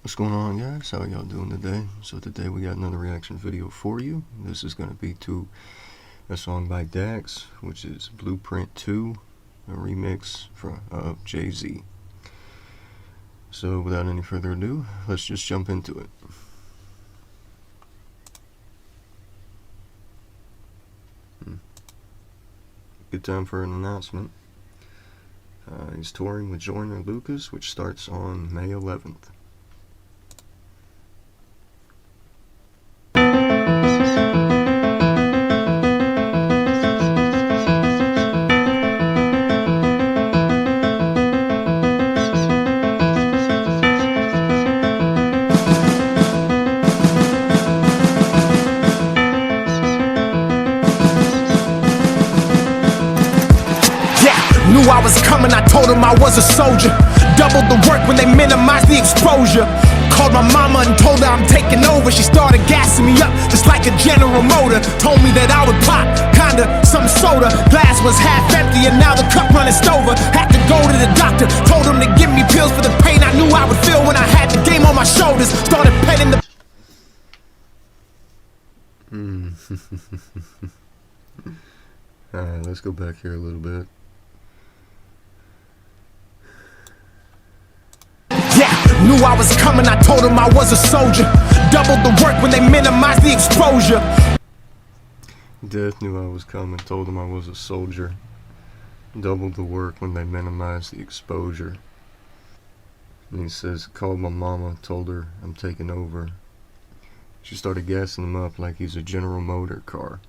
What's going on, guys? How y'all doing today? So today we got another reaction video for you. This is going to be to a song by Dax, which is Blueprint 2, a remix of Jay-Z. So without any further ado, let's just jump into it. Good time for an announcement. He's touring with Joyner Lucas, which starts on May 11th. Knew I was coming, I told them I was a soldier. Doubled the work when they minimized the exposure. Called my mama and told her I'm taking over. She started gassing me up just like a General Motor. Told me that I would pop, kinda, some soda. Glass was half empty and now the cup running over. Had to go to the doctor, told him to give me pills for the pain I knew I would feel when I had the game on my shoulders. Started petting the Alright, let's go back here a little bit. Knew I was coming, I told them I was a soldier. Doubled the work when they minimized the exposure. Death knew I was coming, told him I was a soldier. Doubled the work when they minimized the exposure. And he says, called my mama, told her I'm taking over. She started gassing him up like he's a General Motor car.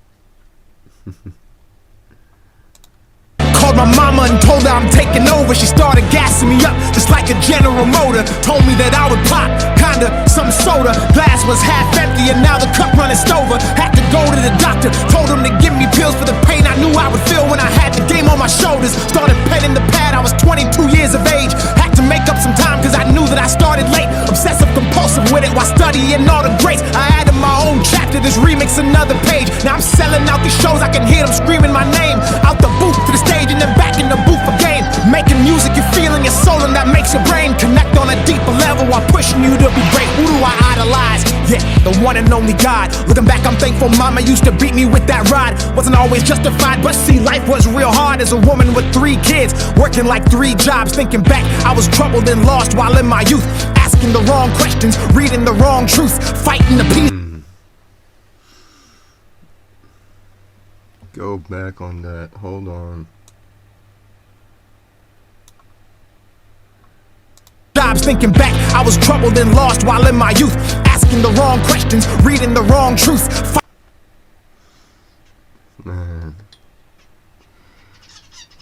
Called my mama and told her I'm taking over. She started gassing me up just like a General Motor. Told me that I would pop, kinda, some soda. Glass was half empty and now the cup running over. Had to go to the doctor, told him to give me pills for the pain I knew I would feel when I had the game on my shoulders. Started petting the pad, I was 22 years of age. Had to make up some time cause I knew that I started late. Obsessive compulsive with it while studying all the greats. I added my own chapter, this remix another page. Now I'm selling out these shows, I can hear them screaming my name. Out the booth to the stage and then back in the booth again. Making music, you're feeling your soul and that makes your brain connect on a deeper level while pushing you to be great. Who do I idolize? Yeah, the one and only God. Looking back, I'm thankful mama used to beat me with that rod. Wasn't always justified, but see, life was real hard as a woman with 3 kids, working like 3 jobs. Thinking back, I was troubled and lost while in my youth, asking the wrong questions, reading the wrong truth, fighting the peace. Go back on that, hold on. Thinking back, I was troubled and lost while in my youth, asking the wrong questions, reading the wrong truth. Man,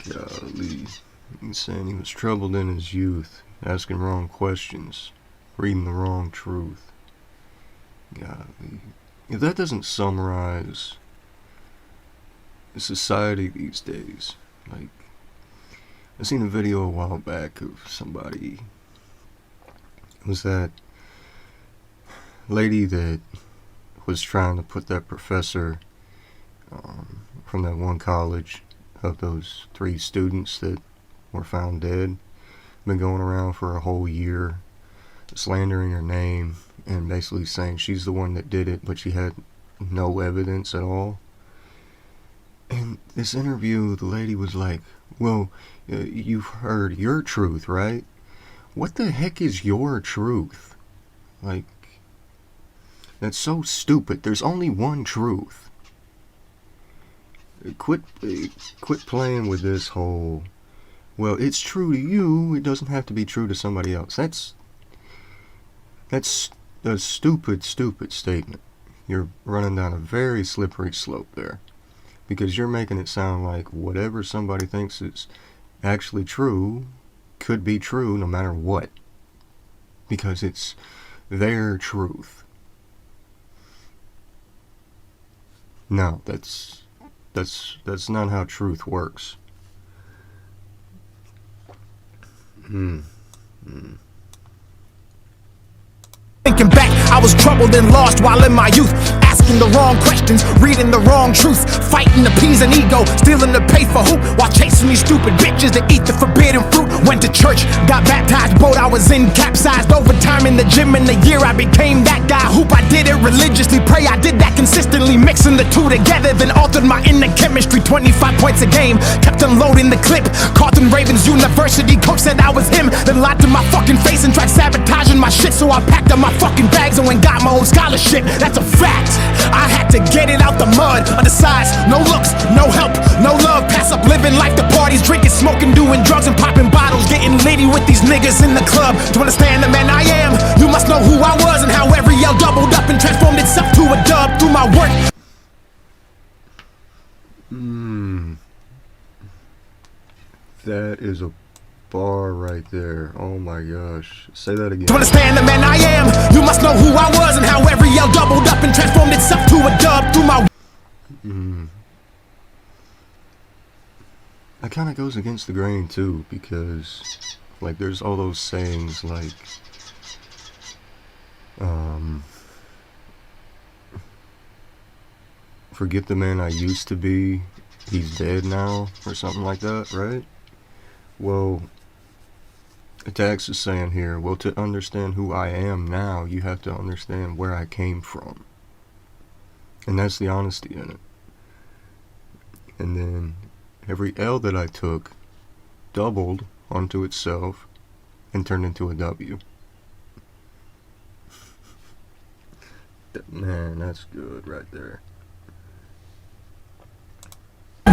golly, he's saying he was troubled in his youth, asking wrong questions, reading the wrong truth. Golly, if that doesn't summarize the society these days, like, I seen a video a while back of somebody. It was that lady that was trying to put that professor from that one college of those 3 students that were found dead. Been going around for a whole year slandering her name and basically saying she's the one that did it, but she had no evidence at all. In this interview, the lady was like, well, you've heard your truth, right? What the heck is your truth? Like, that's so stupid. There's only one truth. Quit playing with this whole, well, it's true to you, it doesn't have to be true to somebody else. That's a stupid statement. You're running down a very slippery slope there, because you're making it sound like whatever somebody thinks is actually true could be true no matter what, because it's their truth. No, that's not how truth works. Thinking back, I was troubled and lost while in my youth, asking asking the wrong questions, reading the wrong truth, fighting to appease an ego, stealing to pay for hoop, while chasing these stupid bitches that eat the forbidden fruit. Went to church, got baptized, boat I was in capsized, overtime in the gym. In the year I became that guy. Hoop, I did it religiously, pray I did that consistently, mixing the two together, then altered my inner chemistry. 25 points a game, kept unloading the clip. Carlton Ravens University coach said I was him, then lied to my fucking face and tried sabotaging my shit. So I packed up my fucking bags and went got my own scholarship. That's a fact, I had to get it out the mud. Undersized, no looks, no help, no love. Pass up living life to parties, drinking, smoking, doing drugs and popping bottles, getting litty with these niggas in the club. To understand the man I am, you must know who I was and how every yell doubled up and transformed itself to a dub through my work. That is a bar right there. Oh my gosh. Say that again. To understand the man I am, you must know who I was and how every yell doubled up and transformed itself to a dub through my That kind of goes against the grain too, because like there's all those sayings like forget the man I used to be, he's dead now, or something like that, right? Well, Dax is saying here, well, to understand who I am now, you have to understand where I came from. And that's the honesty in it. And then every L that I took doubled onto itself and turned into a W. Man, that's good right there.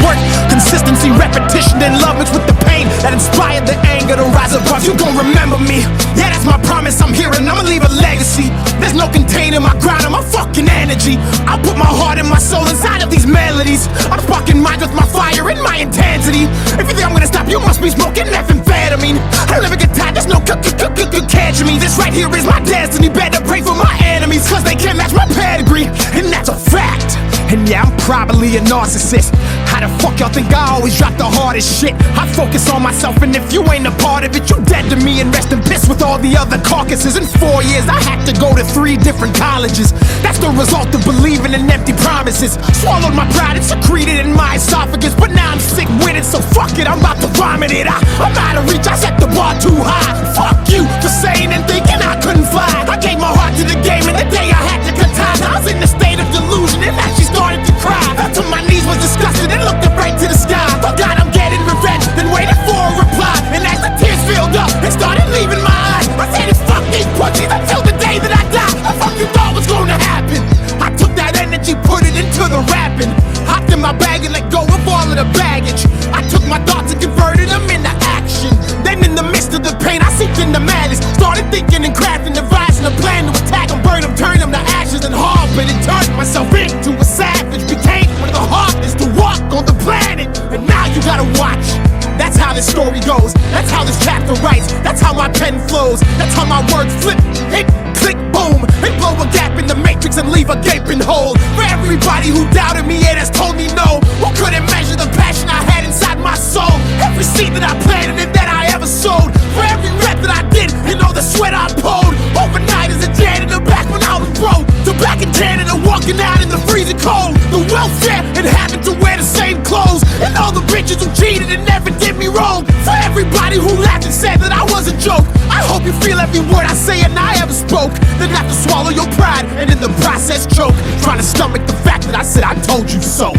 Work, consistency, repetition, and love mixed with the pain that inspired the anger to rise above. You gon' remember me, yeah, that's my promise. I'm here and I'ma leave a legacy. There's no containing my grind or my fucking energy. I put my heart and my soul inside of these melodies. I'm sparking minds with my fire and my intensity. If you think I'm gonna stop, you must be smoking methamphetamine. I'll never get tired, there's no catching me. This right here is my destiny. Better pray for my enemies, cause they can't match my pedigree, and that's a fact. And yeah, I'm probably a narcissist. How the fuck y'all think I always drop the hardest shit? I focus on myself, and if you ain't a part of it, you dead to me and rest in piss with all the other carcasses. In 4 years, I had to go to 3 different colleges. That's the result of believing in empty promises. Swallowed my pride and secreted in my esophagus, but now I'm sick with it, so fuck it, I'm about to vomit it. I'm out of reach, I set the bar too high. Fuck you for saying and thinking I couldn't fly. I gave my heart to the game, and the day I had to cut ties, I was in a state of delusion and actually started to cry. Fell to my knees, was disgusted, and looked up right to the sky. Oh God, I'm getting revenge, then waited for a reply. And as the tears filled up and started leaving my eyes, I said it's fuck these pussies until the day that I die. What the fuck you thought was gonna happen? I took that energy, put it into the rapping. Hopped in my bag and let go of all of the baggage. I took my thoughts and converted them into action. Then in the midst of the pain, I seeped into madness. Started thinking and crafting, devising a plan to attack them, burn them, turn them to ashes and harbor. And turned myself into a savage. Became one of the hardest to walk on the planet. And now you gotta watch. That's how this story goes. That's how this chapter writes. That's how my pen flows. That's how my words flip, hit, click, boom, and blow a gap in the matrix and leave a gaping hole. For everybody who doubted me and has told me no, who couldn't measure the passion I had inside my soul. Every seed that I planted and that I ever sowed. For every rep that I did and all the sweat I poured. Overnight as a janitor back when I was broke. To back in Canada walking out in the freezing cold. The welfare and having to wear the same clothes. And all the bitches who cheated and never did me wrong. For everybody who laughed and said that I was a joke. I hope you feel every word I say and I ever spoke. Then have to swallow your pride and in the process choke. Trying to stomach the fact that I said I told you so.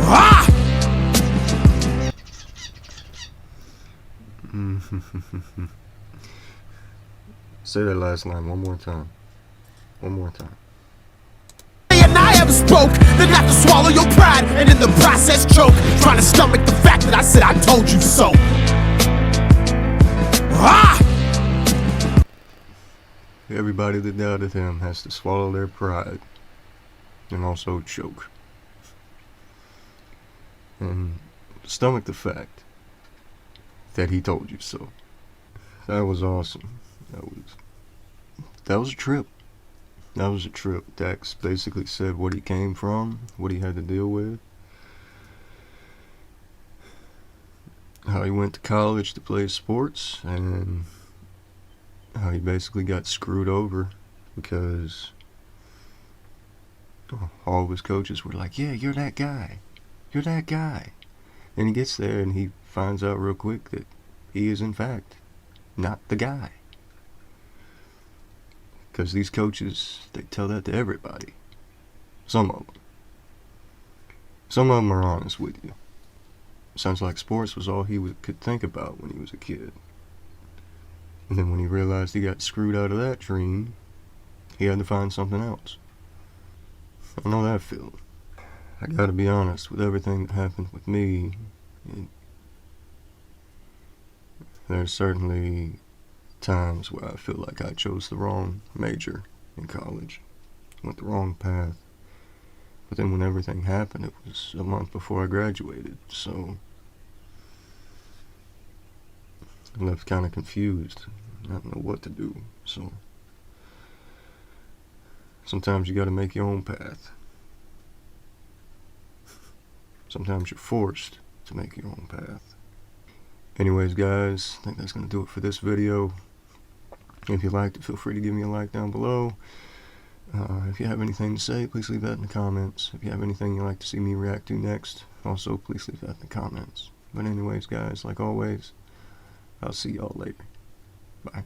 Ah! Say that last line one more time. One more time. And I ever spoke, then have to swallow your pride and in the process choke. Trying to stomach the fact that I said I told you so. Ah! Everybody that doubted him has to swallow their pride and also choke. And stomach the fact that he told you so. That was awesome. That was a trip. That was a trip. Dax basically said what he came from, what he had to deal with, how he went to college to play sports, and how he basically got screwed over because all of his coaches were like, yeah, you're that guy. You're that guy. And he gets there and he finds out real quick that he is, in fact, not the guy. Because these coaches, they tell that to everybody. Some of them. Some of them are honest with you. Sounds like sports was all he could think about when he was a kid. And then when he realized he got screwed out of that dream, he had to find something else. I know that feeling. I gotta be honest, with everything that happened with me, there's certainly times where I feel like I chose the wrong major in college, went the wrong path. But then when everything happened, it was a month before I graduated, so I left kind of confused. I don't know what to do, so sometimes you gotta make your own path. Sometimes you're forced to make your own path. Anyways, guys, I think that's gonna do it for this video. If you liked it, feel free to give me a like down below. If you have anything to say, please leave that in the comments. If you have anything you'd like to see me react to next, also please leave that in the comments. But anyways, guys, like always, I'll see y'all later. Bye.